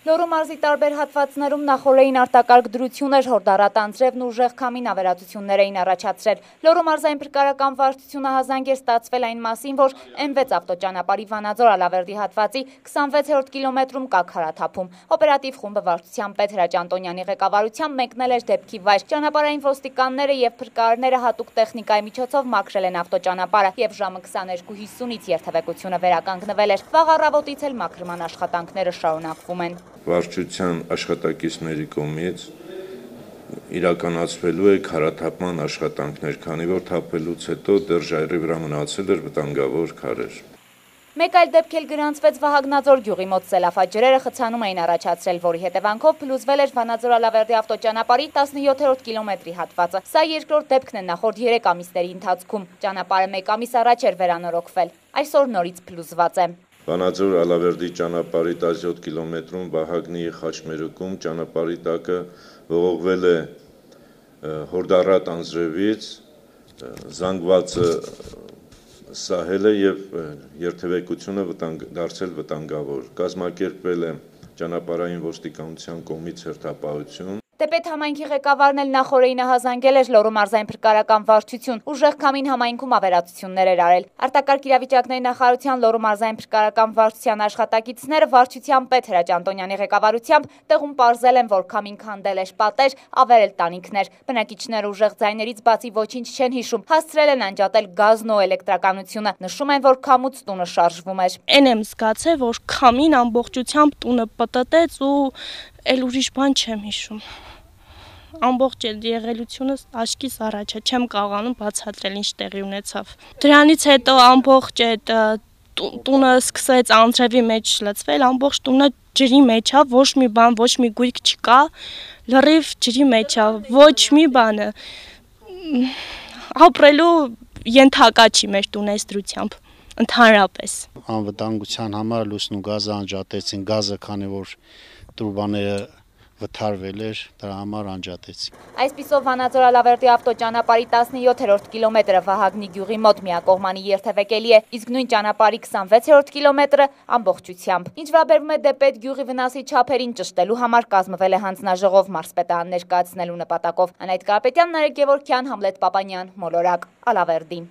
Լոռու մարզի տարբեր հատվածներում նախօրեին արտակարգ դրություն էր, հորդառատ անձրևն ու ուժեղ քամին ավերածություններ էին առաջացրել։ Լոռու մարզային փրկարարական վարչությունը հազանգ էր ստացվել այն մասին, որ M6 ավտոճանապարհի Վանաձոր-Ալավերդի հատվածի 26-րդ կիլոմետրում կա քարաթափում։ Օպերատիվ խումբը վարչության պետ Հրաչ Անտոնյանի ղեկավարությամբ մեկնել էր դեպքի վայր։ Ճանապարհային ոստիկանները եւ փրկարարները հատուկ տեխնիկայի միջոցով մաքրել են ավտոճանապարհը եւ ժամը 22:50-ից երթևեկությունը վերականգնվել էր։ Վաղ առավոտից էլ մաքրման աշխատանքները շարունակվում են։ Վարչության աշխատակիցների կողմից իրականացվելու է քարաթափման աշխատանքներ, քանի որ թափելուց հետո դեռ ժայռի վրա մնացել էր վտանգավոր քարեր։ Մեկ այլ դեպք էլ գրանցվեց Վահագնաձոր գյուղի մոտ սելավաջրերը խցանում էին առաջացրել, որի հետևանքով փլուզվել էր Վանաձոր-Ալավերդի ավտոճանապարհի 17-րդ կիլոմետրի հատվածը։ Սա երկրորդ դեպքն է նախորդ 3 ամիսների ընթացքում։ Ճանապարհը 1 ամիս առաջ էր վերանորոգվել։ Այսօր նորից փլուզված է։ Վանաձոր-Ալավերդի ճանապարհի 17 կիլոմետրում Վահագնի խաչմերուկում ճանապարհի տակը ողողվել է հորդառատ անձրևից, զանգվածը սահել է եւ երթևեկությունը դարձել վտանգավոր։ Կազմակերպվել է ճանապարհային ոստիկանության կողմից հերթապահություն։ Դեպետ համայնքի ղեկավարն էլ նախօրեին հազանգել էր Լոռու մարզային փրկարարական վարչություն, ուժեղ քամին համայնքում ավերածություններ էր արել։ Արտակարգ իրավիճակների նախարարության Լոռու մարզային փրկարարական վարչության աշխատակիցները վարչության պետ Հրաչ Անտոնյանի ղեկավարությամբ տեղում պարզել են, որ քամին քանդել էր պատեր, ավերել տանիքներ։ Բնակիչները ուժեղ ձայներից բացի ոչինչ չեն հիշում, հասցրել են անջատել գազն ու էլեկտրականությունը։ Նշում են, որ քամուց տունը շարժվում էր։ Էն եմ զգացել, որ քամին ամբողջությամբ տունը պտտեց ու էլ ուրիշ բան չեմ հիշում։ Ամբողջ եղելությունս աչքիս առաջ է, չեմ կարողանում բացատրել ինչ տեղի ունեցավ։ Դրանից հետո ամբողջ այդ տունը սկսեց անձրևի մեջ լցվել, ամբողջ տունը ջրի մեջ է, ոչ մի բան, ոչ մի գույք չկա, լրիվ ջրի մեջ է, ոչ մի բանը ապրելու ենթակա չի մեր տունեստրությամբ, ընդհանրապես։ Անվտանգության համար լուսն ու գազը անջատեցին, գազը քանի որ տուրբաները վթարվել էր, դրա համար անջատեցին։ Այսպիսով Վանաձոր-Ալավերդի ավտոճանապարհի 17-րդ կիլոմետրը Վահագնի գյուղի մոտ միակողմանի երթևեկելի է, իսկ նույն ճանապարհի 26-րդ կիլոմետրը ամբողջությամբ։ Ինչ վերաբերում է դեպետ գյուղի վնասի չափերին ճշտելու համար կազմվել է հանձնաժողով մարզպետարան ներկայացնելու նպատակով։ Անահիտ Կարապետյան, Նարեկ Գևորգյան, Համլետ Պապանյան, Մոլորակ, Ալավերդի։